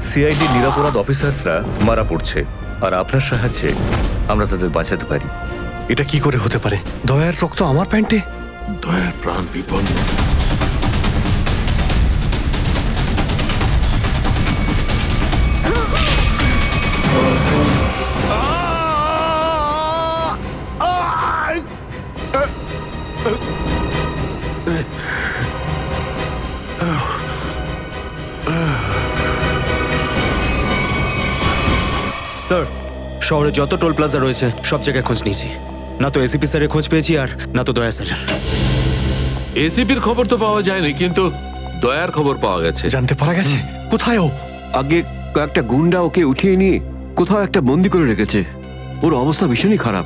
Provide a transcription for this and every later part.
CID নিরাপরাধ অফিসার্সরা মারা পড়ছে, আর আপনার সাহায্যে আমরা তাদের বাঁচাতে পারি। এটা কি করে হতে পারে? দয়ার রক্ত আমার প্যান্টে? দয়ার প্রাণ বিপন্ন। স্যার, শহরে যত টোল প্লাজা রয়েছে সব জায়গায় খোঁজ নিয়েছি, না তো এসিপি স্যারের খোঁজ পেয়েছি আর না তো দয়া স্যারের। এসিপির খবর তো পাওয়া যায়নি, কিন্তু দয়ার খবর পাওয়া গেছে। জানতে পারা গেছে কোথায় ও? আগে কয়েকটা গুন্ডা ওকে উঠিয়ে নিয়ে কোথাও একটা বন্দি করে রেখেছে। ওর অবস্থা ভীষণই খারাপ।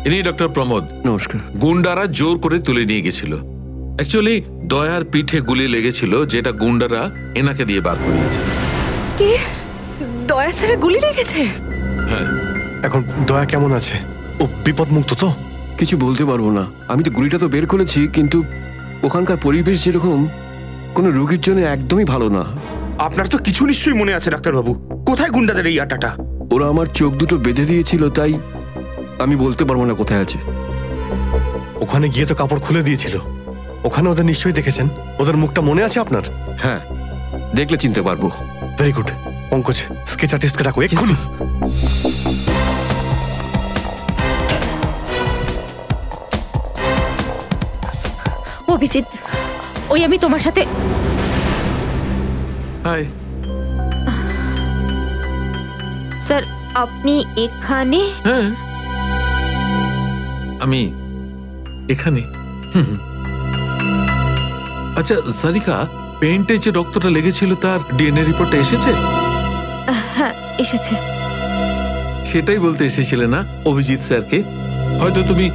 ইনি ডক্টর প্রমোদ। নমস্কার। গুন্ডারা জোর করে তুলে নিয়ে গেছিল। অ্যাকচুয়ালি দয়ার পিঠে গুলি লেগেছিল, যেটা গুন্ডারা এনাকে দিয়ে বার করিয়েছে। কে? দয়া স্যারের গুলি লেগেছে? হ্যাঁ। এখন দয়া কেমন আছে? ও বিপদ মুক্ত তো? কিছু বলতে পারবো না। আমি তো গুলিটা তো বের করেছি, কিন্তু ওখানকার পরিবেশ যেরকম কোনো রোগীর জন্য একদমই ভালো না। আপনার তো কিছু নিশ্চয়ই মনে আছে ডাক্তারবাবু। কোথায় গুন্ডাদের এই আটাটা? ওরা আমার চোখ দুটো বেঁধে দিয়েছিল, তাই আমি বলতে পারবো না কোথায় আছে। ওখানে গিয়ে তো কাপড় খুলে দিয়েছিল। ওখানে ওদের নিশ্চয়ই দেখেছেন। ওদের মুখটা মনে আছে আপনার? হ্যাঁ, দেখলে চিনতে পারবো। Very good. পঙ্কজ, স্কেচ আর্টিস্টকে ডাকো এক্ষুনি। অভিজিৎ, ওই আমি তোমার সাথে। হাই স্যার, আপনি এখানে? হ্যাঁ, আমি এখানে। আচ্ছা সারিকা, পেইন্টে যে রক্তটা লেগেছিল তার ডিএনএ রিপোর্টটা এসেছে? হ্যাঁ, এসেছে। সেটাই বলতে এসেছিলে না অভিজিৎ স্যারকে? হয়তো তুমি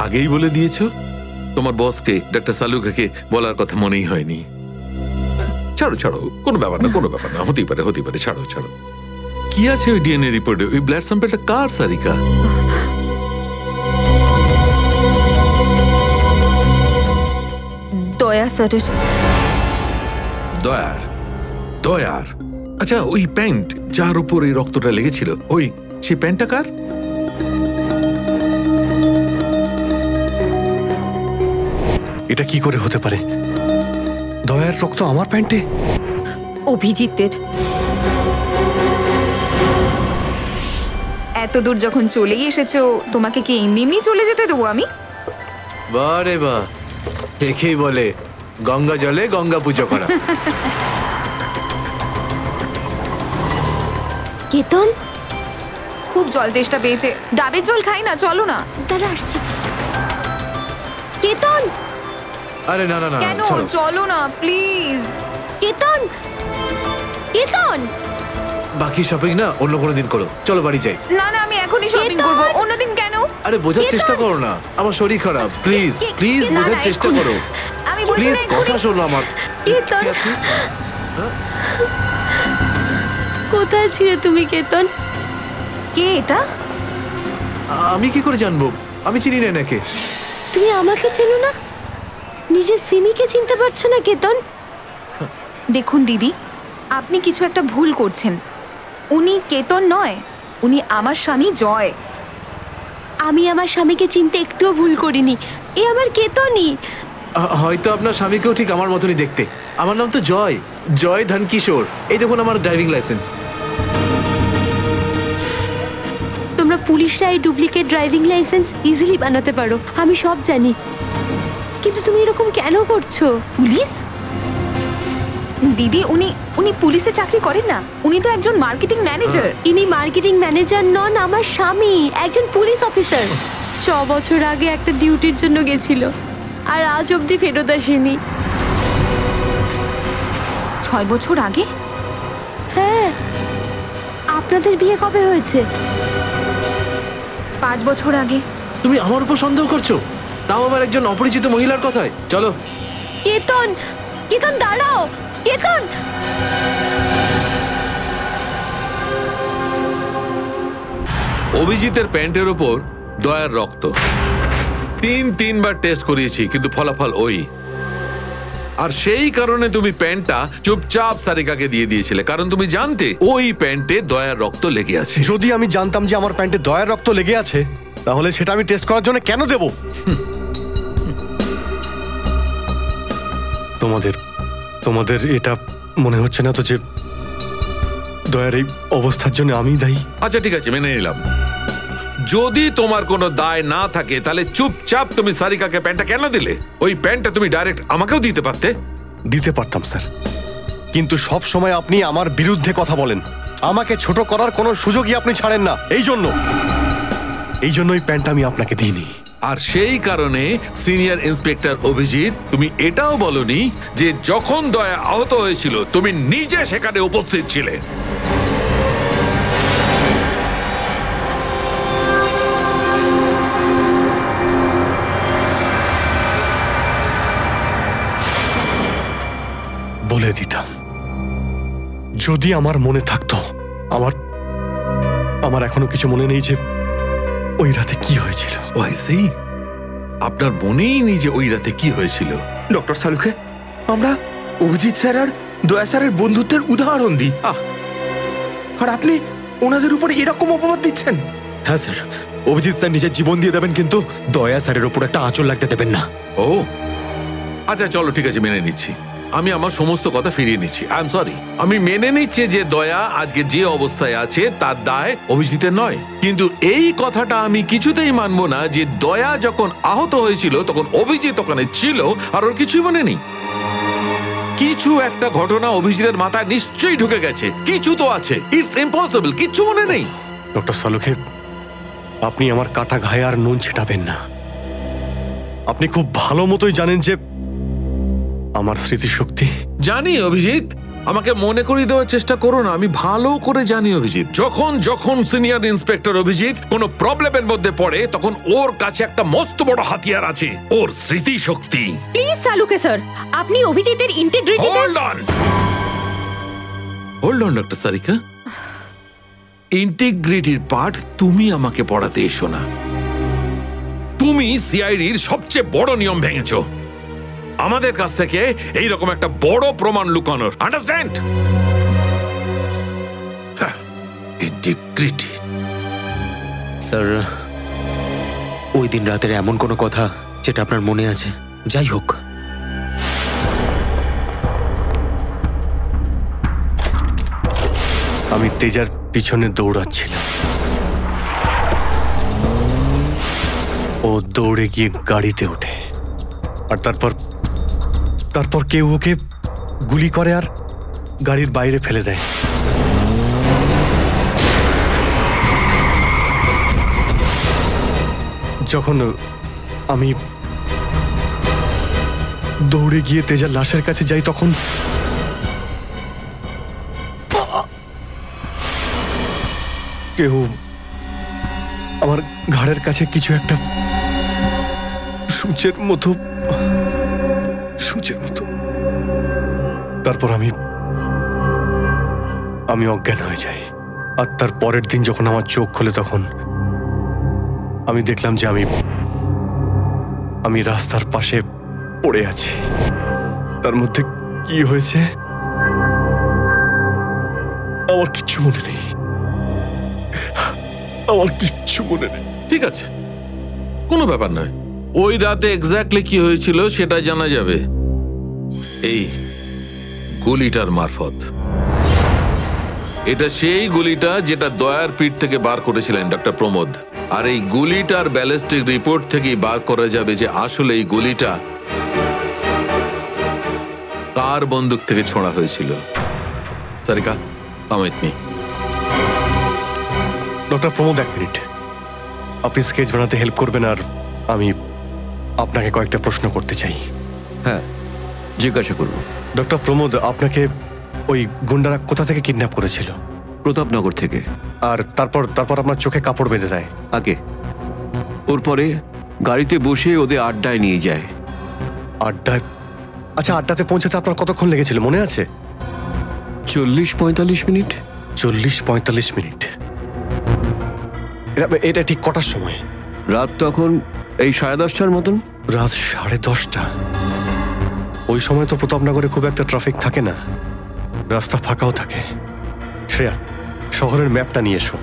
আগেই বলে দিয়েছো। তোমার বসকে, ডক্টর সালুকাকে বলার কথা মনেই হয়নি। ছাড়ো ছাড়ো, কোনো ব্যাপার না, কোনো ব্যাপার না, হতেই পারে হতেই পারে, ছাড়ো ছাড়ো। কি আছে ওই ডিএনএ রিপোর্টে? ওই ব্লাড স্যাম্পলটা কার সারিকা? দয়া স্যারের। দয়ার? দয়ার? আচ্ছা, ওই প্যান্ট যার উপর এই রক্তটা লেগেছিল, ওই সেই প্যান্টটা কার? এটা কি করে হতে পারে? দয়ার রক্ত আমার প্যান্টে? অভিজিতের। এত দূর যখন চলেই এসেছো, তোমাকে কি এমনি এমনি চলে যেতে দেবো আমি? বারে বাহ, দেখেই বলে গঙ্গা জলে গঙ্গা পুজো করা। কেতন খুব জল তেষ্টা পেয়েছে, ডাবের জল খাই না, চলো না। দাঁড়া, আসছি। কেতন! আরে না না না, কেন? চলো না প্লিজ। কেতন! কেতন! বাকি শপিং না অন্য কোনো দিন করো, চলো বাড়ি যাই। না না, আমি এখনই শপিং করবো, অন্যদিন কেন? আরে বোঝার চেষ্টা করো না, আমার শরীর খারাপ। প্লিজ প্লিজ বোঝার চেষ্টা করো। আমি বলছি প্লিজ কথা শোনো আমার। কেতন! কোথায় ছিলে তুমি কেতন? কে এটা? আমি কি করে জানবো? আমি চিনি না এনাকে। তুমি আমাকে চেনো না? নিজের সিমিকে চিনতে পারছো না কেতন? দেখুন দিদি, আপনি কিছু একটা ভুল করছেন। উনি কেতন নয়, উনি আমার স্বামী জয়। আমি আমার স্বামীকে চিনতে একটুও ভুল করিনি। এ আমার কেতনই। হয়তো আপনার স্বামীকেও ঠিক আমার মতনই দেখতে। আমার নাম তো জয়, জয় ধনকিশোর। এই দেখুন আমার ড্রাইভিং লাইসেন্স। তোমরা পুলিশরা এই ডুপ্লিকেট ড্রাইভিং লাইসেন্স ইজিলি বানাতে পারো, আমি সব জানি। কিন্তু তুমি এরকম কেন করছো? পুলিশ? দিদি, উনি পুলিশে চাকরি করেন না, উনি তো একজন মার্কেটিং ম্যানেজার। ইনি মার্কেটিং ম্যানেজার নন, আমার স্বামী একজন পুলিশ অফিসার। 6 বছর আগে একটা ডিউটির জন্য গেছিল, আর আজ অবধি ফেরত আসেনি। 6 বছর আগে? হ্যাঁ। আপনাদের বিয়ে কবে হয়েছে? 5 বছর আগে। তুমি আমার উপর সন্দেহ করছো, তাও আবার একজন অপরিচিত মহিলার কথায়? চলো। কেতন! কেতন দাঁড়াও! কেতন! অভিজিতের প্যান্টের উপর দয়ার রক্ত। 3 বার টেস্ট করিয়েছি, কিন্তু ফলাফল ওই। আর সেই কারণে তুমি প্যান্টটা চুপচাপ সারিকাকে দিয়ে দিয়েছিলে, কারণ তুমি জানতে ওই প্যান্টে দয়ার রক্ত লেগে আছে। যদি আমি জানতাম যে আমার প্যান্টে দয়ার রক্ত লেগে আছে, তাহলে সেটা আমি টেস্ট করার জন্য কেন দেব? তোমাদের এটা মনে হচ্ছে না তো যে দয়ার এই অবস্থার জন্য আমি দায়ী? আচ্ছা ঠিক আছে, মেনে নিলাম। যদি তোমার কোনো দায় না থাকে তাহলে চুপচাপ তুমি সারিকাকে প্যান্টটা কেন দিলে? ওই প্যান্টটা তুমি ডাইরেক্ট আমাকেও দিতে পারতে। দিতে পারতাম স্যার, কিন্তু সব সময় আপনি আমার বিরুদ্ধে কথা বলেন, আমাকে ছোট করার কোনো সুযোগই আপনি ছাড়েন না। এই জন্য ওই প্যান্টটা আমি আপনাকে দিইনি। আর সেই কারণে সিনিয়র ইন্সপেক্টর অভিজিৎ, তুমি এটাও বলনি যে যখন দয়া আহত হয়েছিল তুমি নিজে সেখানে উপস্থিত ছিলে। বলে দিতাম, যদি আমার মনে থাকতো। আমার এখনো কিছু মনে নেই যে ওই রাতে কি হয়েছিল। আপনার মনেই নেই যে ওই রাতে কি হয়েছিল? ডক্টর সালুখে, আমরা অভিজিৎ স্যার আর দয়া স্যারের বন্ধুত্বের উদাহরণ দিই, আর আপনি ওনাদের উপরে এরকম অপবাদ দিচ্ছেন? হ্যাঁ স্যার, অভিজিৎ স্যার নিজের জীবন দিয়ে দেবেন, কিন্তু দয়া স্যারের উপর একটা আঁচল লাগতে দেবেন না। ও আচ্ছা, চলো ঠিক আছে, মেনে নিচ্ছি। আমি আমার সমস্ত কথা ফিরিয়ে নিচ্ছি। I am sorry. আমি মেনে নিচ্ছি যে দয়া আজকে যে অবস্থায় আছে তার দায় অভিজিতের নয়, কিন্তু এই কথাটা আমি কিছুতেই মানবো না যে দয়া যখন আহত হয়েছিল তখন অভিজিৎ ওখানে ছিল আর ওর কিছুই মনে নেই। কিছু একটা ঘটনা অভিজিতের মাথায় নিশ্চয়ই ঢুকে গেছে, কিছু তো আছে। ইটস ইম্পসিবল, কিচ্ছু মনে নেই। ডক্টর সালুখে, আপনি আমার কাটা ঘায়ে আর নুন ছেটাবেন না। আপনি খুব ভালো মতোই জানেন যে আমার স্মৃতিশক্তি। জানি অভিজিৎ, আমাকে মনে করিয়ে দেওয়ার চেষ্টা করো না। আমি ভালো করে জানি অভিজিৎ, যখন সিনিয়র ইন্সপেক্টর অভিজিৎ কোনো প্রবলেমের মধ্যে পড়ে তখন ওর কাছে একটা মস্ত বড় হাতিয়ার আছে, ওর স্মৃতিশক্তি। প্লিজ সালুকে স্যার, আপনি অভিজিতের integrity. Hold on doctor Sarika, ইন্টিগ্রিটির পার্ট তুমি আমাকে পড়াতে এসো না। তুমি সিআইডির সবচেয়ে বড় নিয়ম ভেঙেছো, আমাদের কাছ থেকে এইরকম একটা বড় প্রমাণ লুকানোর। আন্ডারস্ট্যান্ড? ইন্টিগ্রিটি। স্যার, ওই দিন রাতের এমন কোনো কথা যেটা আপনার মনে আছে? যাই হোক, আমি তেজার পিছনে দৌড়াচ্ছিলাম। ও দৌড়ে গিয়ে গাড়িতে ওঠে, আর তারপর কেউ ওকে গুলি করে আর গাড়ির বাইরে ফেলে দেয়। যখন আমি দৌড়ে গিয়ে তেজার লাশের কাছে যাই, তখন কেউ আমার ঘাড়ের কাছে কিছু একটা সূচের মতো। তারপর আমি অজ্ঞান হয়ে যাই। আর তার পরের দিন যখন আমার চোখ খোলে, তখন আমি দেখলাম যে আমি রাস্তার পাশে পড়ে আছি। তার মধ্যে কি হয়েছে আমার কিচ্ছু মনে নেই। ঠিক আছে, কোনো ব্যাপার নয়। ওই রাতে এক্স্যাক্টলি কি হয়েছিল সেটা জানা যাবে এই গুলিটার মারফত। এটা সেই গুলিটা যেটা দয়ার পিঠ থেকে বার করেছিলেন ডক্টর প্রমোদ। আর এই গুলিটার ব্যালিস্টিক রিপোর্ট থেকেই বার করা যাবে যে আসলে এই গুলিটা কার বন্দুক থেকে ছোঁড়া হয়েছিল। Sarika, come with me. Doctor Pramod, এক মিনিট। আপনি স্কেচ বানাতে হেল্প করবেন, আর আমি আপনাকে কয়েকটা প্রশ্ন করতে চাই। হ্যাঁ, জিজ্ঞাসা করব। ডক্টর প্রমোদ, আপনাকে ওই গুন্ডারা কোথা থেকে কিডন্যাপ করেছিল? প্রতাপনগর থেকে। আর তারপর আপনার চোখে কাপড় বেঁধে দেয়? আগে ওর পরে গাড়িতে বসে ওদের আড্ডায় নিয়ে যায়। আড্ডায়? আচ্ছা, আড্ডাতে পৌঁছাতে আপনার কতক্ষণ লেগেছিল মনে আছে? 40-45 মিনিট। 40-45 মিনিট? এটা ঠিক কটার সময়? রাত তখন এই 10:30টার মতন। রাত 10:30? ও ওই সময় তো প্রতাপনগরে খুব একটা ট্রাফিক থাকে না, রাস্তা ফাঁকাও থাকে। শ্রেয়া, শহরের ম্যাপটা নিয়ে এসো,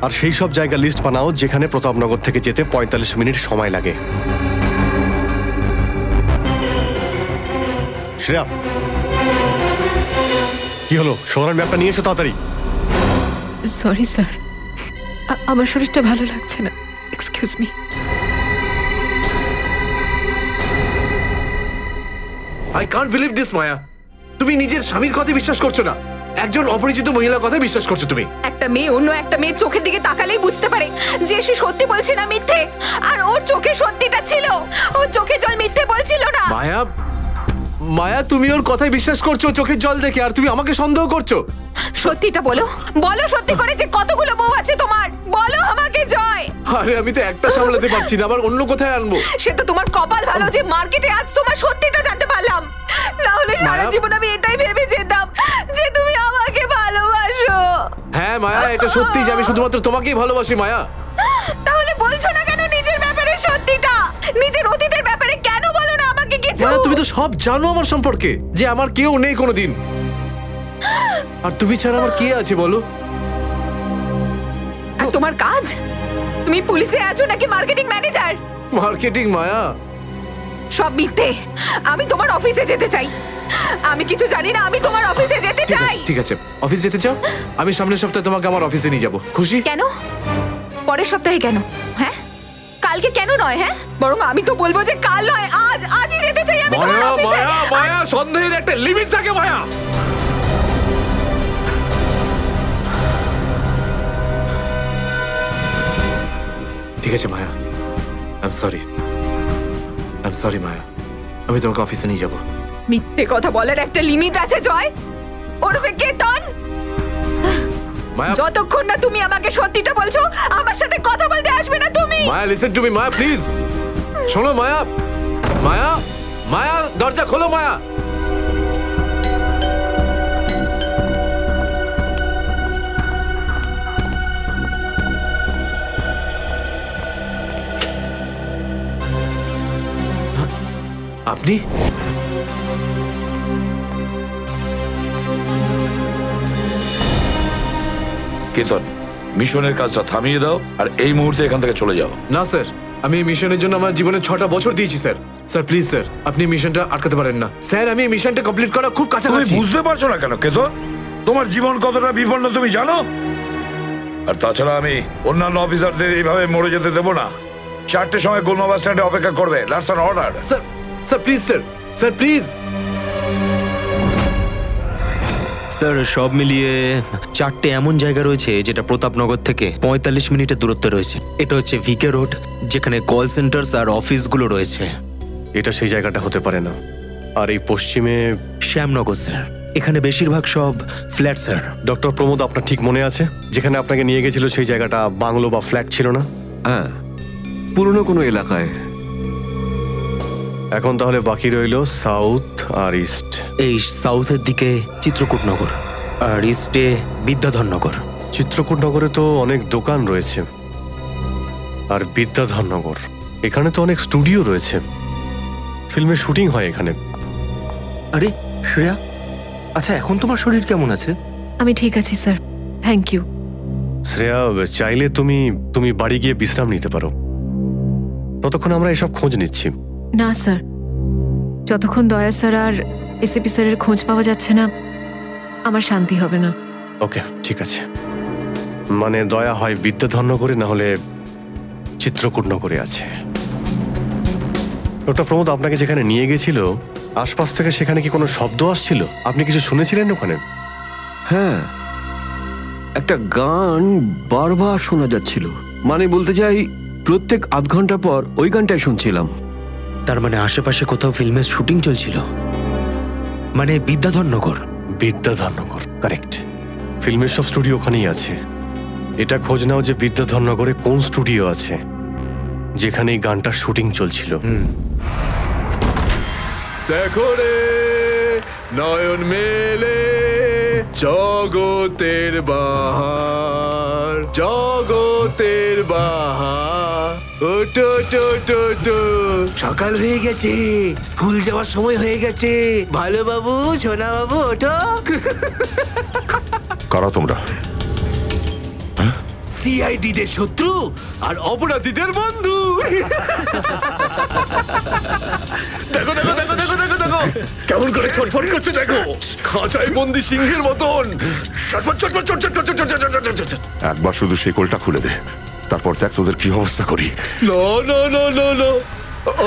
আর সেই সব জায়গা লিস্ট বানাও যেখানে প্রতাপনগর থেকে যেতে 45 মিনিট সময় লাগে। শ্রেয়া, কি হলো? শহরের ম্যাপটা নিয়ে এসো তাড়াতাড়ি। সরি স্যার, আমার শরীরটা ভালো লাগছে না, excuse me. I can't believe this Maya, তুমি নিজের স্বামীর কথা বিশ্বাস করছো না, একজন অপরিচিত মহিলার কথা বিশ্বাস করছো তুমি। একটা মেয়ে অন্য একটা মেয়ের চোখের দিকে তাকালেই বুঝতে পারে যে সে সত্যি বলছে না মিথ্যে, আর ওর চোখে সত্যিটা ছিল, ওর চোখে জল মিথ্যে বলছিল না। মায়া, মায়া তুমি ওর কথায় বিশ্বাস করছো চোখের জল দেখে, আর তুমি আমাকে সন্দেহ করছো। সত্যিটা বলো, বলো সত্যি করে যে কতগুলো বউ আছে তোমার, বলো আমাকে জয়। আরে আমি তো একটা সামলাতে পারছি না, আবার অন্য কোথায় আনবো? সে তো তোমার কপাল ভালো যে মার্কেটে আজ তোমার সত্যিটা জানতে পারলাম, না হলে সারা জীবন আমি এটাই ভেবে যেতাম যে তুমি আমাকে ভালোবাসো। হ্যাঁ মায়া, এটা সত্যি যে আমি শুধুমাত্র তোমাকেই ভালোবাসি মায়া। তাহলে বলছো না কেন নিজের ব্যাপারে সত্যিটা? নিজের অতীতের ব্যাপারে কেন বলো না আমাকে কিছু? মায়া, তুমি তো সব জানো আমার সম্পর্কে, যে আমার কেউ নেই কোনোদিন, আর তুমি ছাড়া আমার কে আছে বলো? আর তোমার কাজ? তুমি পুলিশে আছো নাকি মার্কেটিং ম্যানেজার? মার্কেটিং মায়া, সব মিথ্যে। আমি তোমার অফিসে যেতে চাই, আমি কিছু জানি না, আমি তোমার অফিসে যেতে চাই। ঠিক আছে, অফিস যেতে চাও? আমি সামনের সপ্তাহে তোমাকে আমার অফিসে নিয়ে যাবো, খুশি? কেন পরের সপ্তাহে কেন? হ্যাঁ কালকে কেন নয়? হ্যাঁ বরং আমি তো বলবো যে কাল নয়, আজই যেতে চাই আমি তোমার মায়া অফিসে। মায়া মায়া, সন্দেহের একটা লিমিট থাকে মায়া। ঠিক আছে মায়া, আই এম সরি মায়া, আমি তোমাকে অফিসে নিয়ে যাবো। মিথ্যে কথা বলার একটা লিমিট আছে জয়, ওরফে কেতন। মায়া, যতক্ষণ না তুমি আমাকে সত্যিটা বলছো আমার সাথে কথা বলতে আসবে না তুমি। Maya listen to me Maya, please শোনো মায়া। মায়া, মায়া দরজা খোলো মায়া। আপনি? কেতন, মিশনের কাজটা থামিয়ে দাও আর এই মুহূর্তে এখান থেকে চলে যাও। না স্যার, আমি এই মিশনের জন্য আমার জীবনে 6টা বছর দিয়েছি স্যার। স্যার প্লিজ স্যার, আপনি মিশনটা আটকাতে পারেন না স্যার, আমি এই মিশনটা কমপ্লিট করা খুব তুমি কাছাকাছি। বুঝতে পারছো না কেন কেতন? তোমার জীবন কতটা বিপন্ন তুমি জানো? আর তাছাড়া আমি অন্যান্য অফিসারদের এইভাবে মরে যেতে দেবো না। 4টের সময় গোলমা বাস স্ট্যান্ডে অপেক্ষা করবে, that's an order. Sir, sir please sir, sir please. Sir সব মিলিয়ে 4টে এমন জায়গা রয়েছে যেটা প্রতাপনগর থেকে 45 মিনিটের দূরত্বে রয়েছে। এটা হচ্ছে ভিকে রোড, যেখানে কল সেন্টার্স আর অফিসগুলো রয়েছে। এটা সেই জায়গাটা হতে পারে না। আর এই পশ্চিমে শ্যামনগর স্যার, এখানে বেশিরভাগ সব ফ্ল্যাট স্যার। ডক্টর প্রমোদ, আপনার ঠিক মনে আছে যেখানে আপনাকে নিয়ে গেছিল সেই জায়গাটা বাংলো বা ফ্ল্যাট ছিল না? হ্যাঁ, পুরনো কোনো এলাকায়। এখন তাহলে বাকি রইল সাউথ আর ইস্ট। এই সাউথের দিকে চিত্রকূটনগর আর ইস্টে বিদ্যাধরনগর। চিত্রকূটনগরে তো অনেক দোকান রয়েছে, আর বিদ্যাধরনগর এখানে তো অনেক স্টুডিও রয়েছে, ফিল্মের শুটিং হয় এখানে। আরে শ্রেয়া, আচ্ছা এখন তোমার শরীর কেমন আছে? আমি ঠিক আছি স্যার, থ্যাংক ইউ। শ্রেয়া, চাইলে তুমি বাড়ি গিয়ে বিশ্রাম নিতে পারো, ততক্ষণ আমরা এসব খোঁজ নিচ্ছি। না স্যার, যতক্ষণ দয়া স্যার আর এসিপি স্যারের খোঁজ পাওয়া যাচ্ছে না আমার শান্তি হবে না। ওকে, ঠিক আছে। মানে দয়া হয় বিদ্যাধরনগরে, না হলে চিত্রকূটনগরে আছে। ডক্টর প্রমোদ আপনাকে যেখানে নিয়ে গেছিল, আশপাশ থেকে সেখানে কি কোনো শব্দ আসছিল? আপনি কিছু শুনেছিলেন ওখানে? হ্যাঁ, একটা গান বারবার শোনা যাচ্ছিল। মানে বলতে চাই, প্রত্যেক আধ ঘন্টা পর ওই গানটাই শুনছিলাম। তার মানে আশেপাশে কোথাও ফিল্মের শুটিং চলছিল, মানে বিদ্যাধরনগর। বিদ্যাধরনগর, কারেক্ট। ফিল্মের সব স্টুডিও ওখানেই আছে। এটা খোঁজ নাও যে বিদ্যাধরনগরে কোন স্টুডিও আছে যেখানে এই গানটার শুটিং চলছিল। দেখো রে নয়ন মেলে জগতের বাহার, জগতের বাহার। ওটো ওটো ওটো ওটো সকাল হয়ে গেছে, স্কুল যাওয়ার সময় হয়ে গেছে। ভালো বাবু, সোনা বাবু, ওঠো। কারা তোমরা? সিআইডি দের শত্রু আর অপরাধীদের বন্ধু। দেখো দেখো দেখো দেখো দেখো দেখো কেমন করে ছটফট করছে, দেখো খাঁচায় বন্দি সিংহের মতন ছটফট ছটফট ছটফট ছটফট। একবার শুধু শেকলটা খুলে দে, তারপর দেখ তোদের কি অবস্থা করি। না না না না না,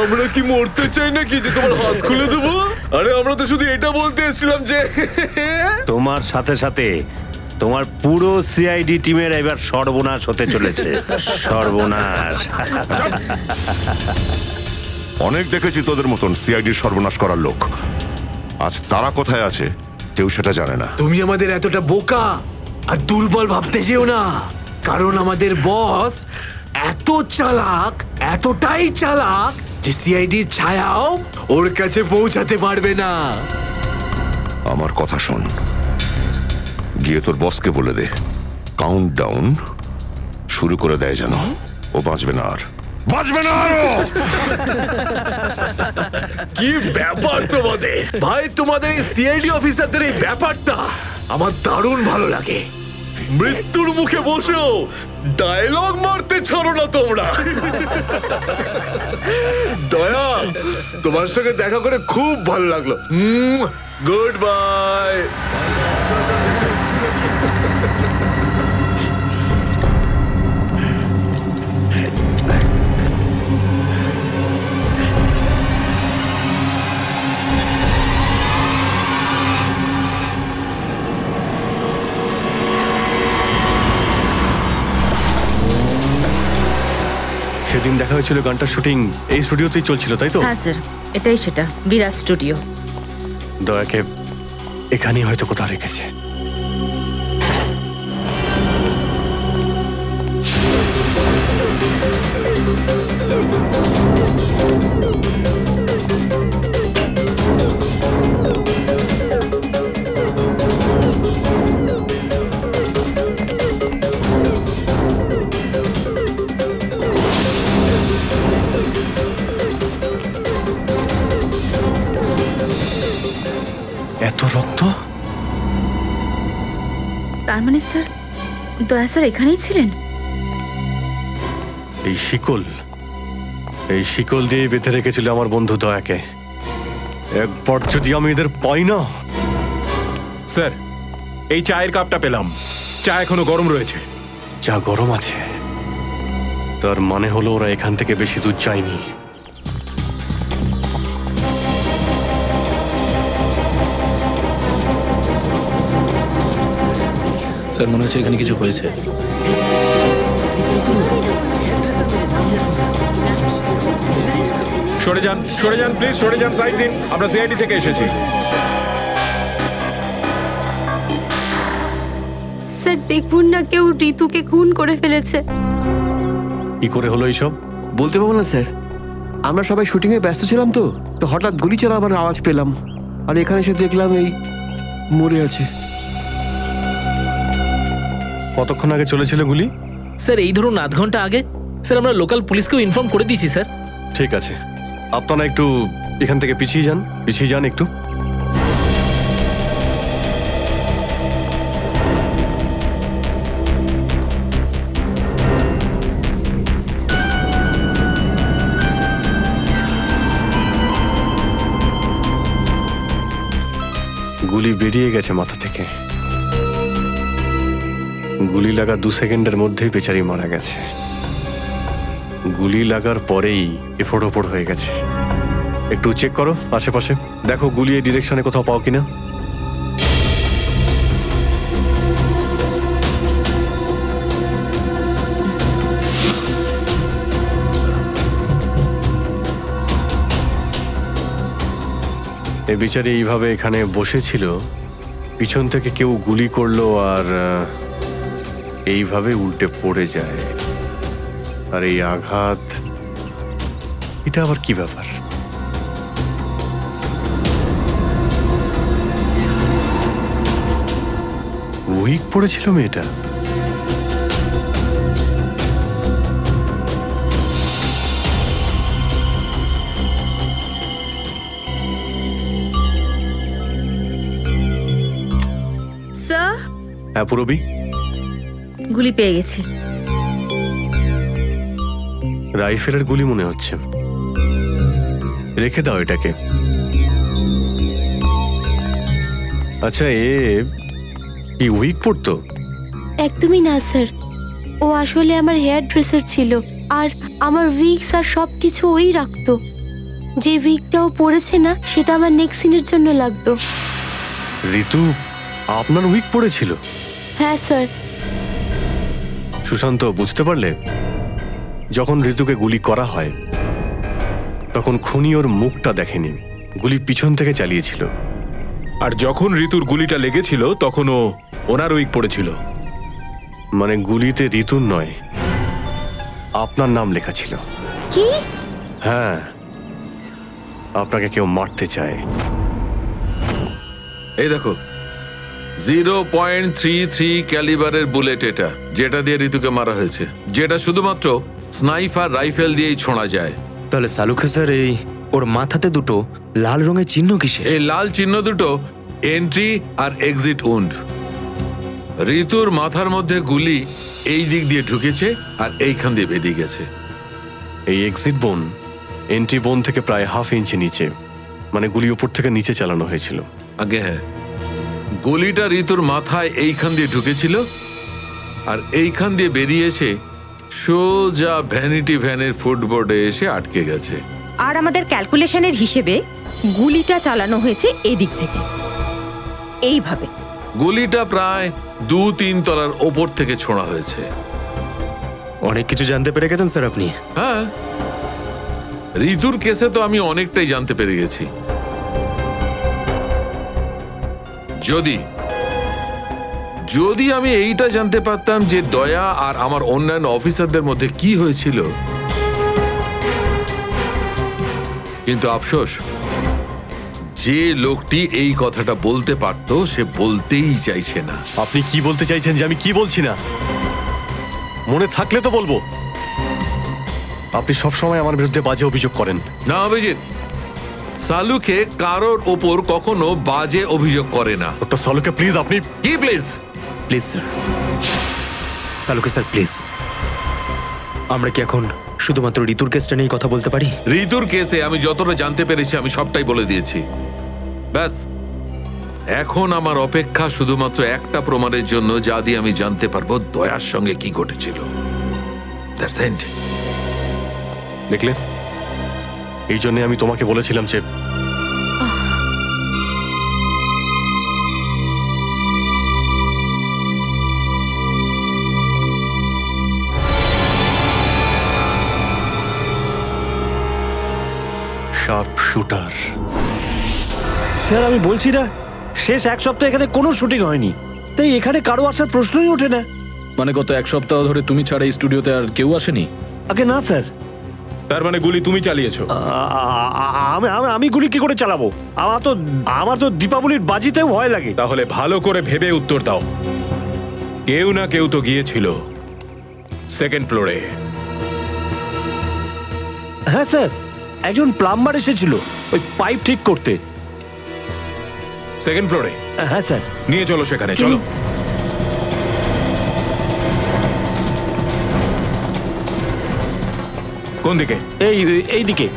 আমরা কি মরতে চাই নাকি যে তোমার হাত খুলে দেবো? আরে আমরা তো শুধু এটা বলতে এসেছিলাম যে তোমার সাথে সাথে তোমার পুরো সিআইডি টিমের এবার সর্বনাশ হতে চলেছে। সর্বনাশ। অনেক দেখেছি তোদের মতন সিআইডির সর্বনাশ করার লোক, আজ তারা কোথায় আছে কেউ সেটা জানে না। তুমি আমাদের এতটা বোকা আর দুর্বল ভাবতে যেও না, কারণ আমাদের বস এত চালাক, এতটাই চালাক যে সিআইডির ছায়াও ওর কাছে পৌঁছাতে পারবে না। আমার কথা শোন, গিয়ে তোর বসকে বলে দে কাউন্ট ডাউন শুরু করে দেয় যেন ও বাঁচবে না, আর বাঁচবে না। কি ব্যাপার তোমাদের ভাই, তোমাদের এই সিআইডি অফিসারদের এই ব্যাপারটা আমার দারুণ ভালো লাগে। মৃত্যুর মুখে বসেও ডায়লগ মারতে ছাড়ো না তোমরা। দয়া, তোমার সঙ্গে দেখা করে খুব ভালো লাগলো। Good bye. সেদিন দেখা হয়েছিল গানটার শুটিং এই স্টুডিওতেই চলছিল, তাই তো? হ্যাঁ স্যার, এটাই সেটা, বিরাট স্টুডিও। দয়াকে এখানেই হয়তো কোথাও রেখেছে। এত রক্ত? তার মানে স্যার দয়া স্যার এখানেই ছিলেন? এই শিকল দিয়ে বেঁধে রেখেছিল আমার বন্ধু দয়াকে। একবার যদি আমি এদের পাই না। স্যার, এই চায়ের কাপটা পেলাম, চা এখনো গরম রয়েছে। চা গরম আছে, তার মানে হলো ওরা এখান থেকে বেশি দূর যায়নি। স্যার, মনে হচ্ছে এখানে কিছু হয়েছে। সরে যান, সরে যান প্লিজ, সরে যান, সাইড দিন। আমরা সিআইডি থেকে এসেছি। স্যার দেখুন না, কেউ ঋতুকে খুন করে ফেলেছে। কি করে হলো এইসব? বলতে পারবো না স্যার, আমরা সবাই শুটিংয়ে ব্যস্ত ছিলাম তো হঠাৎ গুলি চালাবার আওয়াজ পেলাম, আর এখানে এসে দেখলাম এই মরে আছে। কতক্ষণ আগে চলেছিল গুলি? স্যার এই ধরুন আধ ঘন্টা আগে। স্যার আমরা লোকাল পুলিশকেও ইনফর্ম করে দিয়েছি স্যার। ঠিক আছে, আপনারা একটু এখান থেকে পিছিয়ে যান একটু। গুলি বেরিয়ে গেছে মাথা থেকে। গুলি লাগা 2 সেকেন্ডের মধ্যেই বেচারি মারা গেছে। গুলি লাগার পরেই এফোড় ওপড় হয়ে গেছে। একটু চেক করো আশেপাশে, দেখো গুলি এই ডিরেকশনে কোথাও পাও কিনা। এই বিচারি এইভাবে এখানে বসেছিল, পিছন থেকে কেউ গুলি করলো আর এইভাবে উল্টে পড়ে যায়। আর এই আঘাত, এটা আবার কি ব্যাপার? উইক পড়েছিল মেয়েটা। হ্যাঁ পুরবি, গুলি পেয়ে গেছি। রাইফেলের গুলি মনে হচ্ছে। রেখে দাও এটাকে। আচ্ছা, কি উইক পড়তো? একদমই না স্যার, ও আসলে আমার হেয়ার ড্রেসার ছিল, আর আমার উইগস আর সবকিছু ওই রাখতো। যে উইগটা ও পরেছে না, সেটা আমার নেক্সট সিনের জন্য লাগতো। ঋতু আপনার উইক পড়েছিল? হ্যাঁ স্যার। সুশান্ত, বুঝতে পারলে? যখন ঋতুকে গুলি করা হয় তখন খুনি ওর মুখটা দেখেনি, গুলি পিছন থেকে চালিয়েছিল। আর যখন ঋতুর গুলিটা লেগেছিল তখন ও ওনার উইক পড়েছিল। মানে গুলিতে ঋতুর নয়, আপনার নাম লেখা ছিল। কি? হ্যাঁ, আপনাকে কেউ মারতে চায়। এই দেখো, 0.33 ক্যালিবারের বুলেট এটা, যেটা দিয়ে ঋতুকে মারা হয়েছে, যেটা শুধুমাত্র স্নাইপার রাইফেল দিয়েই ছোঁড়া যায়। তাহলে সালুখা স্যার, এই ওর মাথাতে দুটো লাল রঙের চিহ্ন কিসে? এই লাল চিহ্ন দুটো এন্ট্রি আর এক্সিট উন্ড। ঋতুর মাথার মধ্যে গুলি এই দিক দিয়ে ঢুকেছে আর এইখান দিয়ে বেরিয়ে গেছে। এই এক্সিট বোন এন্ট্রি বোন থেকে প্রায় হাফ ইঞ্চি নিচে, মানে গুলি উপর থেকে নিচে চালানো হয়েছিল। আগে হ্যাঁ, গুলিটা ঋতুর মাথায় এইখান দিয়ে ঢুকেছিল আর এইখান দিয়ে বেরিয়েছে সোজা ভ্যানিটি ভ্যানের ফুটবোর্ডে এসে আটকে গেছে। আর আমাদের ক্যালকুলেশনের হিসেবে গুলিটা চালানো হয়েছে এদিক থেকে, এইভাবে। গুলিটা প্রায় 2-3 তলার ওপর থেকে ছোঁড়া হয়েছে। অনেক কিছু জানতে পেরে গেছেন স্যার আপনি। হ্যাঁ, ঋতুর কেসে তো আমি অনেকটাই জানতে পেরে গেছি। যদি আমি এইটা জানতে পারতাম যে দয়া আর আমার অন্যান্য অফিসারদের মধ্যে কি হয়েছিল, কিন্তু আফসোস, যে লোকটি এই কথাটা বলতে পারতো সে বলতেই চাইছে না। আপনি কি বলতে চাইছেন যে আমি কি বলছি না? মনে থাকলে তো বলবো। আপনি সবসময় আমার বিরুদ্ধে বাজে অভিযোগ করেন। না অভিজিৎ, সালুকে কারোর ওপর কখনো বাজে অভিযোগ করে না। ডক্টর সালুকে প্লিজ, আপনি কি প্লিজ? প্লিজ স্যার, সালুকে স্যার প্লিজ, আমরা কি এখন শুধুমাত্র ঋতুর কেসটা নিয়ে কথা বলতে পারি? ঋতুর কেসে আমি যতটা জানতে পেরেছি আমি সবটাই বলে দিয়েছি। ব্যাস, এখন আমার অপেক্ষা শুধুমাত্র একটা প্রমাণের জন্য, যা দিয়ে আমি জানতে পারবো দয়ার সঙ্গে কি ঘটেছিল। দেখলে, এই জন্য আমি তোমাকে বলেছিলাম যে শার্প শুটার। স্যার, আমি বলছি না, শেষ এক সপ্তাহ এখানে কোনো শুটিং হয়নি, তাই এখানে কারো আসার প্রশ্নই ওঠে না। মানে গত এক সপ্তাহ ধরে তুমি ছাড়া এই স্টুডিওতে আর কেউ আসেনি? আগে না স্যার। তার মানে গুলি তুমি চালিয়েছো? আমি গুলি কি করে চালাবো? আমার তো দীপাবলির বাজিতেও ভয় লাগে। তাহলে ভালো করে ভেবে উত্তর দাও। কেউ না কেউ তো গিয়েছিল সেকেন্ড ফ্লোরে। হ্যাঁ স্যার, একজন প্লাম্বার এসেছিল ওই পাইপ ঠিক করতে। সেকেন্ড ফ্লোরে? হ্যাঁ স্যার। নিয়ে চলো সেখানে, চলো। কোন দিকে? এই দিকে।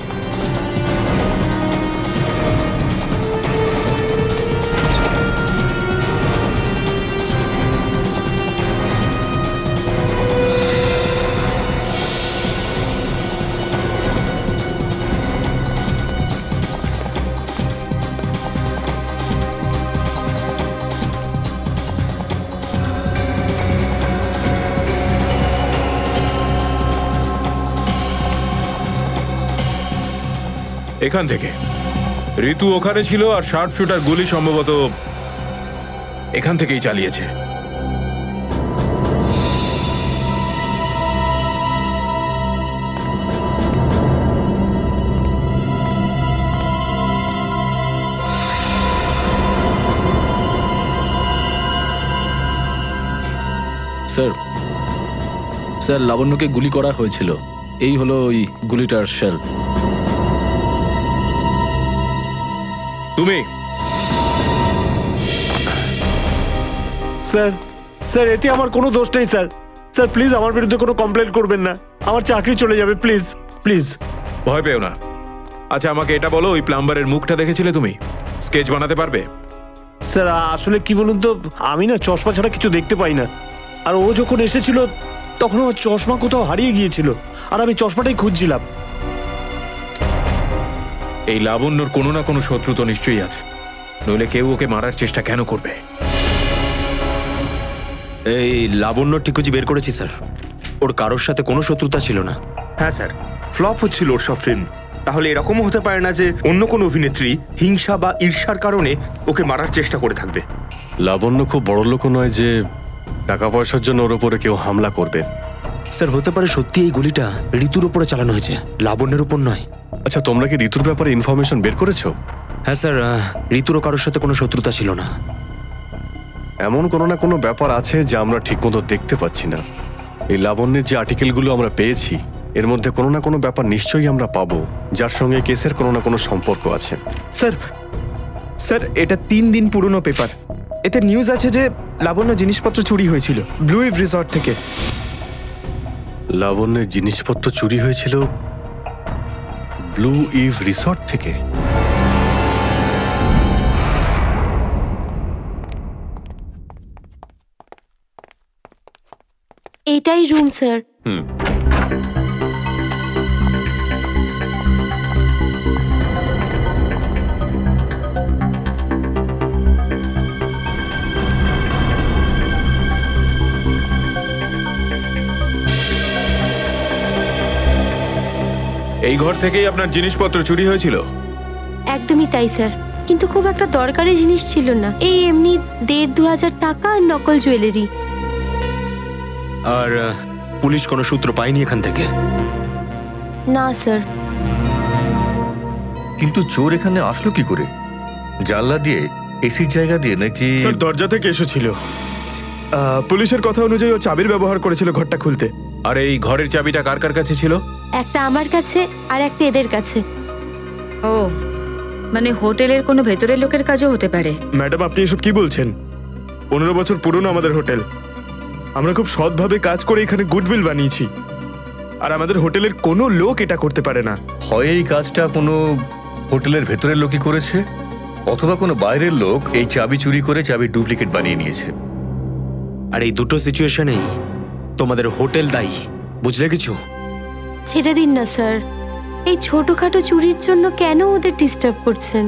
এখান থেকে ঋতু ওখানে ছিল, আর শার্প শুটার গুলি সম্ভবত এখান থেকেই চালিয়েছে। স্যার, লাবণ্যকে গুলি করা হয়েছিল। এই হলো ওই গুলিটার শেল। তুমি? স্যার, স্যার এতে আমার কোনো দোষ নেই স্যার। স্যার প্লিজ আমার বিরুদ্ধে কোনো কমপ্লেন করবেন না, আমার চাকরি চলে যাবে, প্লিজ প্লিজ। ভয় পেও না। আচ্ছা আমাকে এটা বলো, ওই প্লাম্বারের মুখটা দেখেছিলে তুমি? স্কেচ বানাতে পারবে? স্যার আসলে কি বলুন তো, আমি না চশমা ছাড়া কিছু দেখতে পাই না। আর ও যখন এসেছিল তখন আমার চশমা কোথাও হারিয়ে গিয়েছিল, আর আমি চশমাটাই খুঁজছিলাম। এই লাবণ্যর কোনো না কোনো শত্রু তো নিশ্চয়ই আছে, নইলে কেউ ওকে মারার চেষ্টা কেন করবে? এই লাবণ্য টিকুজি বের করেছি স্যার, ওর কারোর সাথে কোনো শত্রুতা ছিল না। হ্যাঁ স্যার, ফ্লপ হচ্ছিল ওর সব ফিল্ম। তাহলে এরকমও হতে পারে না যে অন্য কোনো অভিনেত্রী হিংসা বা ঈর্ষার কারণে ওকে মারার চেষ্টা করে থাকবে। লাবণ্য খুব বড় লোক নয় যে টাকা পয়সার জন্য ওর উপরে কেউ হামলা করবে। স্যার হতে পারে সত্যি এই গুলিটা ঋতুর উপরে চালানো হয়েছে, লাবণ্যের উপর নয়। আচ্ছা তোমরা কি ঋতুর ব্যাপারে ইনফরমেশন বের করেছো? হ্যাঁ স্যার, ঋতুরও কারোর সাথে কোনো শত্রুতা ছিল না। এমন কোনো না কোনো ব্যাপার আছে যা আমরা ঠিকমতো দেখতে পাচ্ছি না। এই লাবণ্যের যে আর্টিকেলগুলো আমরা পেয়েছি এর মধ্যে কোনো না কোনো ব্যাপার নিশ্চয়ই আমরা পাবো যার সঙ্গে কেসের কোনো না কোনো সম্পর্ক আছে। স্যার স্যার এটা 3 দিন পুরনো পেপার। এতে নিউজ আছে যে লাবণ্য জিনিসপত্র চুরি হয়েছিল ব্লু ইভ রিসর্ট থেকে। লাবণ্যের জিনিসপত্র চুরি হয়েছিল ব্লু ইভ রিসর্ট থেকে? এটাই রুম স্যার। এই ঘর থেকেই আপনার জিনিসপত্র চুরি হয়েছিল? একদমই তাই স্যার, কিন্তু খুব একটা দরকারি জিনিস ছিল না, এই এমনি 1,500-2,000 টাকা আর নকল জুয়েলারি। আর পুলিশ কোনো সূত্র পায়নি এখান থেকে? না স্যার। কিন্তু চোর এখানে আসলো কি করে? জানলা দিয়ে, এসির জায়গা দিয়ে নাকি? স্যার দরজা থেকে এসেছিল। পুলিশের কথা অনুযায়ী ও চাবির ব্যবহার করেছিল ঘরটা খুলতে। আর এই ঘরের চাবিটা কার কার কাছে ছিল? একটা আমার কাছে আর একটা এদের কাছে। ও মানে হোটেলের কোনো ভেতরের লোকের কাজও হতে পারে। ম্যাডাম আপনি এসব কি বলছেন? 15 বছর পুরনো আমাদের হোটেল, আমরা খুব সৎভাবে কাজ করে এখানে গুডউইল বানিয়েছি, আর আমাদের হোটেলের কোনো লোক এটা করতে পারে না। হয় এই কাজটা কোনো হোটেলের ভেতরের লোকই করেছে, অথবা কোনো বাইরের লোক এই চাবি চুরি করে চাবির ডুপ্লিকেট বানিয়ে নিয়েছে। আর এই দুটো সিচুয়েশনেই তোমাদের হোটেল দায়ী, বুঝলে কিছু? ছেড়ে দিন না স্যার, এই ছোটখাটো চুরির জন্য কেন ওদের ডিস্টার্ব করছেন?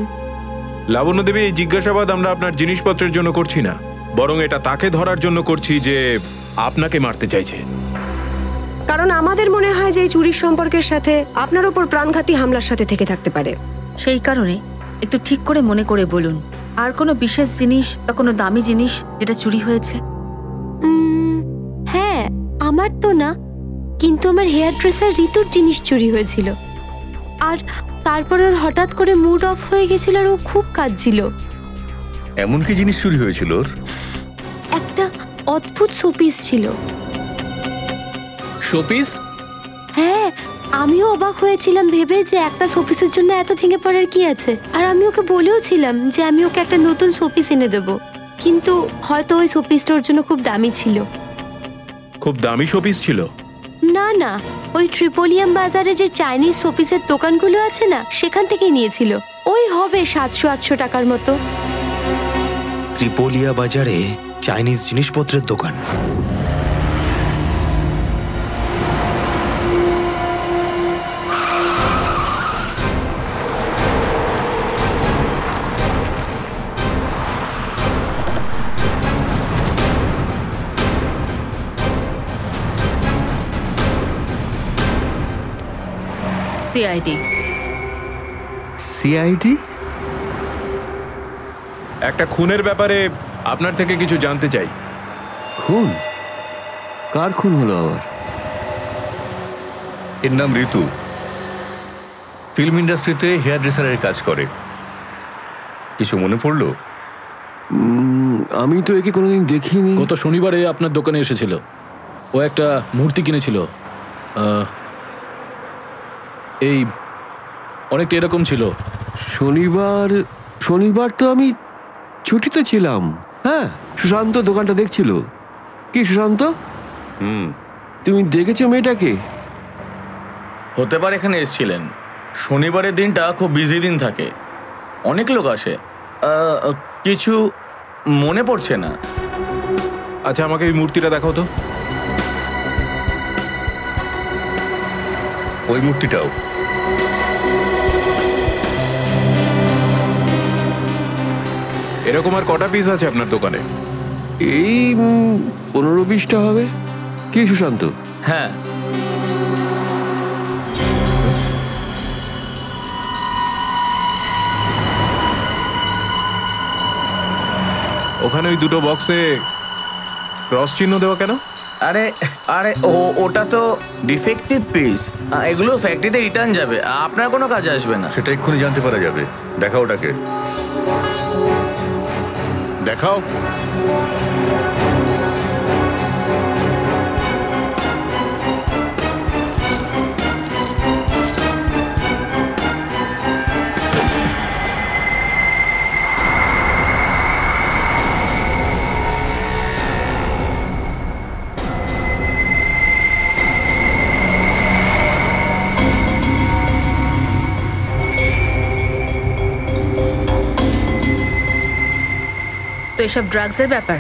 লাবণ্য দেবী, এই জিজ্ঞাসাবাদ আমরা আপনার জিনিসপত্রের জন্য করছি না, বরং এটা তাকে ধরার জন্য করছি যে আপনাকে মারতে চাইছে। কারণ আমাদের মনে হয় যে এই চুরির সম্পর্কের সাথে আপনার উপর প্রাণঘাতী হামলার সাথে থেকে থাকতে পারে। সেই কারণে একটু ঠিক করে মনে করে বলুন, আর কোনো বিশেষ জিনিস বা কোনো দামি জিনিস যেটা চুরি হয়েছে? হ্যাঁ, আমার তো না, কিন্তু আমার হেয়ার ড্রেসার ঋতুর জিনিস চুরি হয়েছিল। আর তারপর ওর হঠাৎ করে মুড অফ হয়ে গেছিল আর ও খুব কাঁদছিল। এমন কি জিনিস চুরি হয়েছিল ওর? একটা অদ্ভুত শোপিস ছিল। শোপিস? হ্যাঁ, আমিও অবাক হয়েছিলাম ভেবে যে একটা শোপিসের জন্য এত ভেঙে পড়ার কি আছে। আর আমি ওকে বলেও ছিলাম যে আমি ওকে একটা নতুন শোপিস এনে দেবো, কিন্তু হয়তো ওই শোপিসটা ওর জন্য খুব দামি ছিল। খুব দামি শোপিস ছিল? না না, ওই ট্রিপোলিয়াম বাজারে যে চাইনিজ শোপিসের দোকানগুলো আছে না, সেখান থেকেই নিয়েছিল। ওই হবে 700-800 টাকার মতো। ত্রিপোলিয়া বাজারে চাইনিজ জিনিসপত্রের দোকান? সিআইডি। সিআইডি? একটা খুনের ব্যাপারে আপনার থেকে কিছু জানতে চাই। খুন? কার খুন হলো আবার? এর নাম ঋতু, ফিল্ম ইন্ডাস্ট্রিতে হেয়ার ড্রেসারের কাজ করে। কিছু মনে পড়লো? আমি তো একে কোনোদিন দেখিনি। গত শনিবারে আপনার দোকানে এসেছিল, ও একটা মূর্তি কিনেছিল, এই অনেকটা এরকম ছিল। শনিবার তো আমি ছুটিতে ছিলাম। হ্যাঁ, সুশান্ত দোকানটা দেখছিল। কি সুশান্ত? তুমি দেখেছো মেয়েটাকে? হতে পারে এখানে এসেছিলেন। শনিবারের দিনটা খুব বিজি দিন থাকে, অনেক লোক আসে। কিছু মনে পড়ছে না। আচ্ছা, আমাকে এই মূর্তিটা দেখাও তো। ওই মূর্তিটাও। এরকম আর কটা পিস আছে আপনার দোকানে? এই 15-20টা হবে। কি সুশান্ত? হ্যাঁ। ওখানে ওই দুটো বক্সে ক্রস চিহ্ন দেওয়া কেন? আরে আরে ওটা তো ডিফেক্টিভ পিস, এগুলো ফ্যাক্টরিতে রিটার্ন যাবে, আপনার কোনো কাজে আসবে না। সেটা এক্ষুনি জানতে পারা যাবে। দেখাও ওটাকে, দেখাও। তো এসব ড্রাগসের ব্যাপার।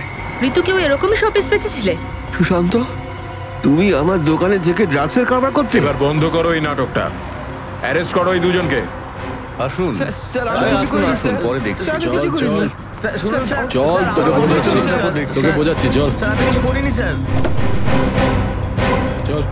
ঋতুকেও এরকমই শপিস বেঁচেছিলে? সুশান্ত, তুমি আমার দোকানে থেকে ড্রাগসের কারবার করতে? এবার বন্ধ করো এই নাটকটা। অ্যারেস্ট করো এই দুজনকে। আসুন পরে দেখছি। চল, তোকে বোঝাচ্ছি। চল করিনি স্যার। চল।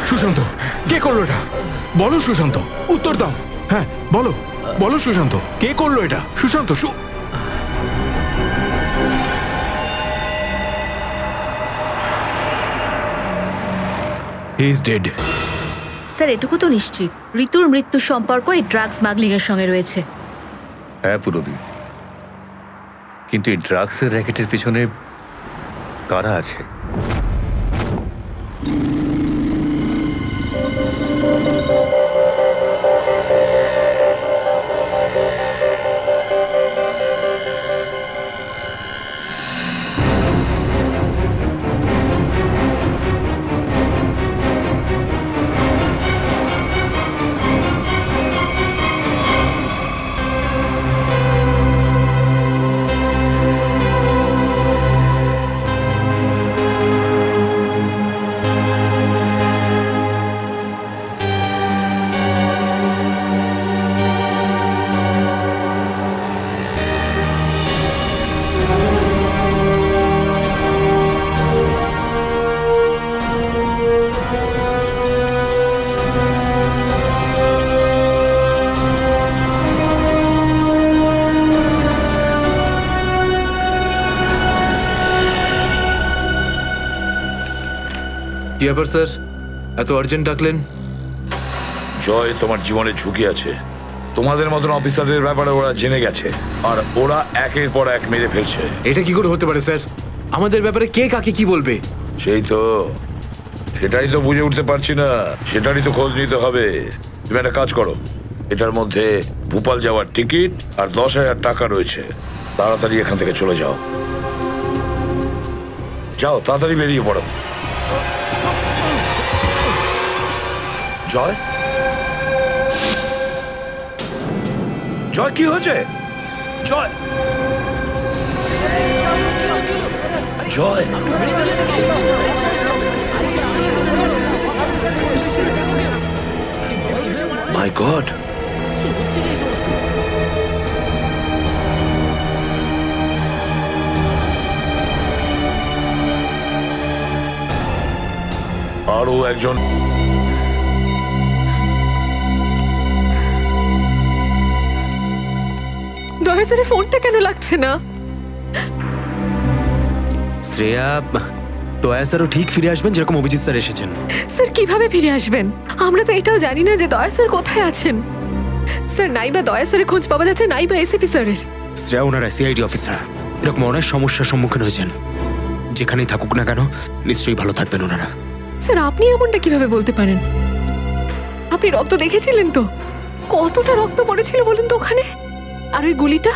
সুশান্ত, কে করলো এটা? বলো সুশান্ত, উত্তর দাও। হ্যাঁ বলো, বলো সুশান্ত, কে করলো এটা? Sushant, he is dead. Sir, এটুকু তো নিশ্চিত ঋতুর মৃত্যুর সম্পর্ক এই ড্রাগ স্মাগলিং এর সঙ্গে রয়েছে। হ্যাঁ পুরবী, কিন্তু এই ড্রাগসের র্যাকেটের পিছনে কারা আছে? ব্যাপার স্যার, এত আর্জেন্ট ডাকলেন? জয়, তোমার জীবনে ঝুঁকি আছে। তোমাদের মতন অফিসারদের ব্যাপারে ওরা জেনে গেছে, আর ওরা একের পর এক মেরে ফেলছে। এটা কি করে হতে পারে স্যার? আমাদের ব্যাপারে কে কাকে কি বলবে? সেটাই তো বুঝে উঠতে পারছি না। সেটারই তো খোঁজ নিতে হবে। তুমি একটা কাজ করো, এটার মধ্যে ভোপাল যাওয়ার টিকিট আর 10,000 টাকা রয়েছে। তাড়াতাড়ি এখান থেকে চলে যাও। যাও, তাড়াতাড়ি বেরিয়ে পড়ো। জয়, জয়, কি হয়েছে? জয়, জয়, মাই গড, আরো একজন। দয়া স্যারের ফোনটা কেন লাগছে না? শ্রেয়া, দয়া স্যারও ঠিক ফিরে আসবেন যেরকম অভিজিৎ স্যার এসেছেন। স্যার কিভাবে ফিরে আসবেন? আমরা তো এটাও জানি না যে দয়া স্যার কোথায় আছেন। স্যার, নাই বা দয়া স্যারের খোঁজ পাওয়া যাচ্ছে, নাই বা এসিপি স্যারের। শ্রেয়া ওনারা সিআইডি অফিসার, এরকম অনেক সমস্যার সম্মুখীন হয়েছেন। যেখানেই থাকুক না কেন নিশ্চয়ই ভালো থাকবেন ওনারা। স্যার, আপনি এমনটা কিভাবে বলতে পারেন? আপনি রক্ত দেখেছিলেন তো? কতটা রক্ত পড়েছিল বলুন তো ওখানে? আর ওই গুলিটা,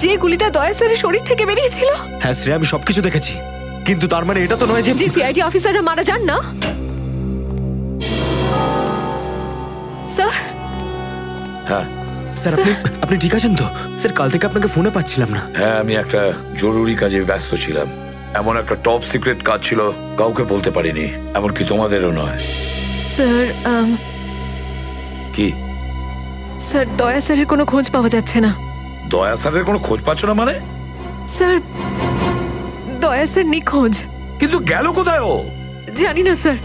যে গুলিটা দয়া স্যারের শরীর থেকে বেরিয়েছিল। হ্যাঁ শ্রেয়া, আমি সবকিছু দেখেছি, কিন্তু তার মানে এটা তো নয় যে সিআইডি অফিসাররা মারা যান না। স্যার, হ্যাঁ স্যার, আপনি ঠিক আছেন তো? স্যার, কাল থেকে আপনাকে ফোনে পাচ্ছিলাম না। হ্যাঁ, আমি একটা জরুরি কাজে ব্যস্ত ছিলাম। এমন একটা টপ সিক্রেট কাজ ছিল, কাউকে বলতে পারিনি, এমনকি তোমাদেরও নয়। স্যার, কি স্যার, দয়া স্যারের কোনো খোঁজ পাওয়া যাচ্ছে না। দয়া স্যারের কোনো খোঁজ পাচ্ছ না মানে? স্যার, দয়া স্যার নিখোঁজ। কিন্তু গেল কোথায় ও? জানি না স্যার,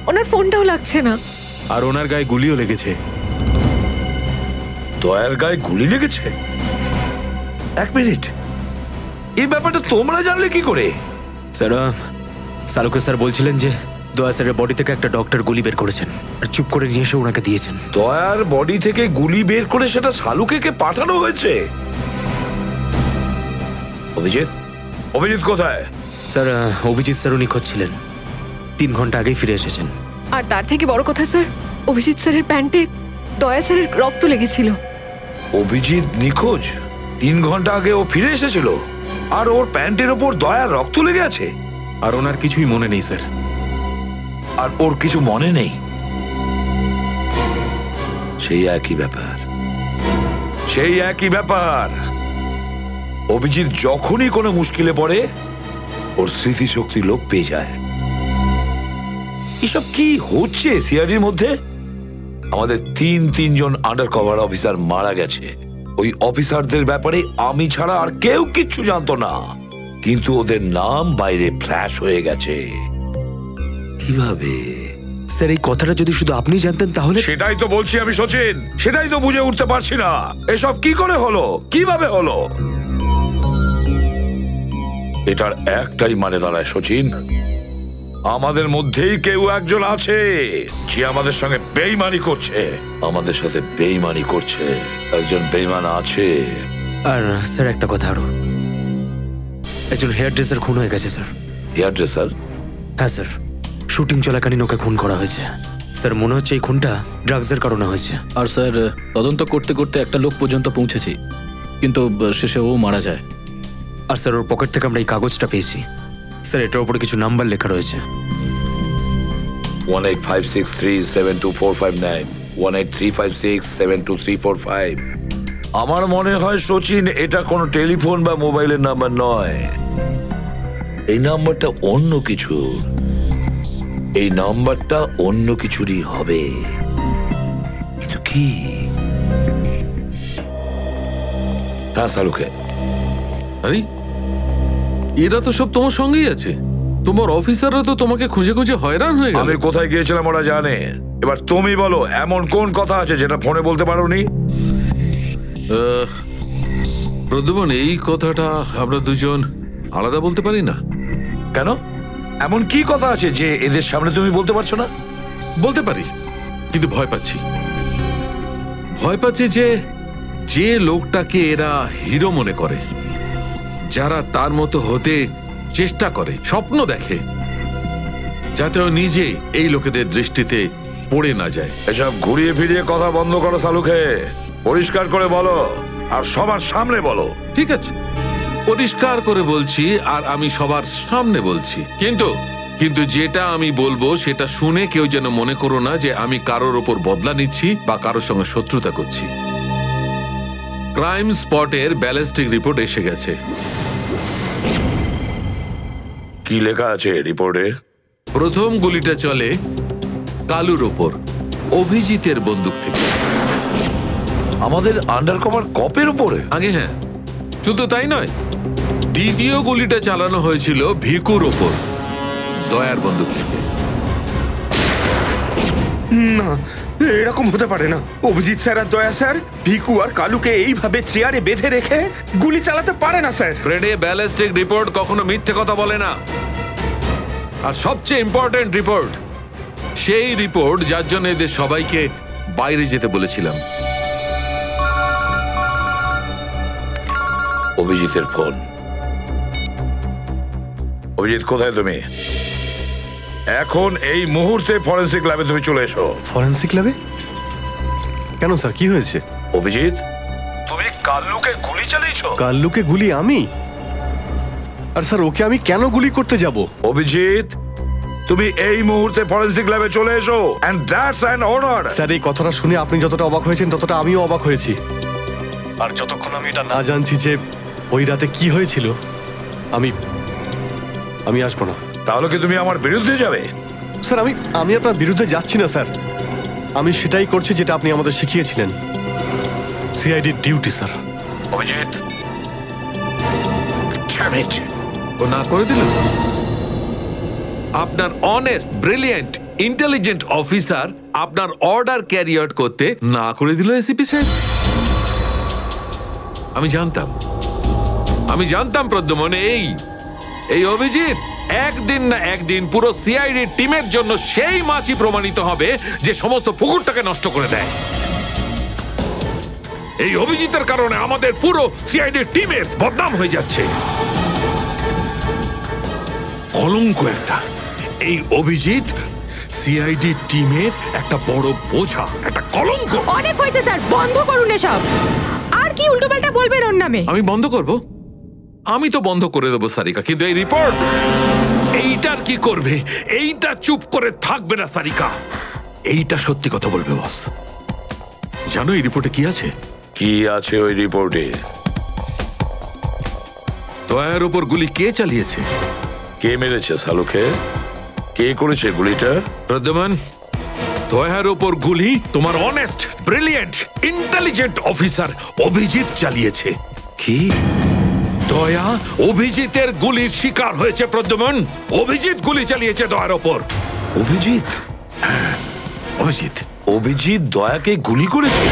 ওনার ফোনটাও লাগছে না। আর ওনার গায়ে গুলিও লেগেছে। দয়ার গায়ে গুলি লেগেছে? এক মিনিট, এই ব্যাপারটা তোমরা জানলে কি করে? স্যার, সালুকে স্যার বলছিলেন যে দয়া স্যারের বডি থেকে একটা ডক্টর গুলি বের করেছেন আর চুপ করে নিয়ে এসে ওনাকে দিয়েছেন। দয়ার বডি থেকে গুলি বের করে সেটা সালুকে পাঠানো হয়েছে? অভিজিৎ, অভিজিৎ কোথায়? স্যার, অভিজিৎ স্যারও নিখোঁজ ছিলেন, 3 ঘন্টা আগেই ফিরে এসেছেন। আর তার থেকে বড় কথা স্যার, অভিজিৎ স্যারের প্যান্টে দয়া স্যারের রক্ত লেগেছিল। অভিজিৎ নিখোঁজ? 3 ঘন্টা আগে ও ফিরে এসেছিল, আর ওর প্যান্টের ওপর দয়ার রক্ত লেগে আছে? আর ওনার কিছুই মনে নেই স্যার। আর ওর কিছু মনে নেই? সেই একই ব্যাপার, সেই একই ব্যাপার। অভিজিৎ যখনই কোনো মুশকিলে পড়ে ওর স্মৃতিশক্তি লোপ পেয়ে যায়। এসব কি হচ্ছে সিআইডির মধ্যে? আমাদের তিনজন আন্ডার কভার অফিসার মারা গেছে। ওই অফিসারদের ব্যাপারে আমি ছাড়া আর কেউ কিচ্ছু জানতো না, কিন্তু ওদের নাম বাইরে ফ্ল্যাশ হয়ে গেছে। কিভাবে? স্যার, এই কথাটা যদি শুধু আপনি জানতেন তাহলে। সেটাই তো বলছি আমি সচিন, সেটাই তো বুঝে উঠতে পারছি না এসব কি করে হলো, কিভাবে হলো। এটার একটাই মানে দাঁড়ায় সচিন, আমাদের মধ্যেই কেউ একজন আছে যে আমাদের সঙ্গে বেইমানি করছে, আমাদের সাথে বেইমানি করছে। একজন বেইমান আছে। আর স্যার, একটা কথা আরো, একজন হেয়ার ড্রেসার খুন হয়ে গেছে স্যার। Hair dresser? হ্যাঁ স্যার, শুটিং চলাকালীন ওকে খুন করা হয়েছে। স্যার, মনে হচ্ছে এই খুনটা ড্রাগসের কারণে হয়েছে। আর স্যার, তদন্ত করতে করতে একটা লোক পর্যন্ত পৌঁছেছি, কিন্তু শেষে ও মারা যায়। আর স্যার, ওর পকেট থেকে আমরা এই কাগজটা পেয়েছি। স্যার, এটার উপরে কিছু নাম্বার লেখা রয়েছে। 1856372459, 1835672345। আমার মনে হয় সচিন, এটা কোনো টেলিফোন বা মোবাইলের নাম্বার নয়। এই নাম্বারটা অন্য কিছু, এই নাম্বারটা অন্য কিছুরই হবে, কিন্তু কি? হ্যাঁ সালুকে। আরে, এরা তো সব তোমার সঙ্গেই আছে। তোমার অফিসাররা তো তোমাকে খুঁজে খুঁজে হয়রান হয়ে গেল। আমি কোথায় গিয়েছিলাম ওরা জানে। এবার তুমি বলো, এমন কোন কথা আছে যেটা ফোনে বলতে পারোনি? প্রদ্যুমন, এই কথাটা আমরা দুজন আলাদা বলতে পারি না। কেন? এমন কি কথা আছে যে এদের সামনে তুমি বলতে পারছো না? বলতে পারি, কিন্তু ভয় পাচ্ছি। ভয় পাচ্ছি যে লোকটাকে এরা হিরো মনে করে, যারা তার মতো হতে চেষ্টা করে, স্বপ্ন দেখে, যাতে ও নিজে এই লোকেদের দৃষ্টিতে পড়ে না যায়। এসব ঘুরিয়ে ফিরিয়ে কথা বন্ধ করো সালুকে, পরিষ্কার করে বলো, আর সবার সামনে বলো। ঠিক আছে, পরিষ্কার করে বলছি, আর আমি সবার সামনে বলছি। কিন্তু যেটা আমি বলবো সেটা শুনে কেউ যেন মনে করো না যে আমি কারোর ওপর বদলা নিচ্ছি বা কারোর সঙ্গে শত্রুতা করছি। ক্রাইম স্পটের ব্যালিস্টিক রিপোর্ট এসে গেছে। কি লেখা আছে রিপোর্টে? প্রথম গুলিটা চলে কালুর ওপর, অভিজিতের বন্দুক থেকে। আমাদের আন্ডারকভার কপের উপরে? আগে হ্যাঁ, শুধু তাই নয়, দ্বিতীয় গুলিটা চালানো হয়েছিল ভিকুর ওপর, দয়ার বন্দুক থেকে। না, এরকম হতে পারে না। অভিজিৎ স্যার আর দয়া স্যার ভিকু আর কালুকে এইভাবে চেয়ারে বেঁধে রেখে গুলি চালাতে পারে না স্যার। ফ্রেডে ব্যালিস্টিক রিপোর্ট কখনো মিথ্যে কথা বলে না। আর সবচেয়ে ইম্পর্টেন্ট রিপোর্ট, সেই রিপোর্ট যার জন্য এদের সবাইকে বাইরে যেতে বলেছিলাম। অভিজিতের ফোন। অভিজিৎ, কোথায় তুমি? এখন এই মুহূর্তে ফরেনসিক ল্যাবে তুমি চলে এসো। ফরেনসিক ল্যাবে? কেন স্যার, কি হয়েছে? অভিজিৎ, তুমি কাল্লুকে গুলি চালিয়েছো? কাল্লুকে গুলি আমি? আর স্যার, ওকে আমি কেন গুলি করতে যাব? অভিজিৎ, তুমি এই মুহূর্তে ফরেনসিক ল্যাবে চলে এসো, and that's an order. Sir, এই কথাটা শুনে আপনি যতটা অবাক হয়েছেন ততটা আমিও অবাক হয়েছি। আর যতক্ষণ আমি এটা না জানছি যে ওই রাতে কি হয়েছিল, আমি আসবো না। তাহলে কি তুমি আমার বিরুদ্ধে যাবে? স্যার, আমি আপনার বিরুদ্ধে যাচ্ছি না স্যার। আমি সেটাই করছি যেটা আপনি আমাদের শিখিয়েছিলেন, সিআইডি ডিউটি স্যার। অভিজিৎ, ও না করে দিল। আপনার অনেস্ট, ব্রিলিয়েন্ট, ইন্টেলিজেন্ট অফিসার আপনার অর্ডার ক্যারি আউট করতে না করে দিল এসিপি সাহেব। আমি জানতাম প্রদ্যুম্ন, এই অভিজিৎ একদিন না একদিন পুরো সিআইডি টিমের জন্য সেই মাছি প্রমাণিত হবে যে সমস্ত পুকুরটাকে নষ্ট করে দেয়। এই অভিজিতের কারণে আমাদের পুরো সিআইডি টিমের বদনাম হয়ে যাচ্ছে। কলঙ্ক একটা। এই অভিজিৎ সিআইডি টিমের একটা বড় বোঝা, একটা কলঙ্ক। অনেক হয়েছে স্যার, বন্ধ করুন এসব। আর কি উল্টোপাল্টা বলবেন ওর নামে? আমি বন্ধ করব? আমি তো বন্ধ করে দেবো সারিকা, কিন্তু এই রিপোর্ট, এইটার কি করবে? এইটা চুপ করে থাকবে না সারিকা, এইটা সত্যি কথা বলবে বস। জানো এই রিপোর্টে কি আছে? কি আছে ওই রিপোর্টে? দয়ার উপর গুলি কে চালিয়েছে, কে মেরেছে সালুকে, কে করেছে গুলিটা? প্রদ্যুম্ন, দয়ার উপর গুলি তোমার honest, brilliant, intelligent officer Abhijit চালিয়েছে। কি? দয়া অভিজিতের গুলির শিকার হয়েছে প্রদ্যুম্ন। অভিজিৎ গুলি চালিয়েছে দয়ার ওপর। অভিজিৎ? অভিজিৎ অভিজিৎ দয়াকে গুলি করেছে?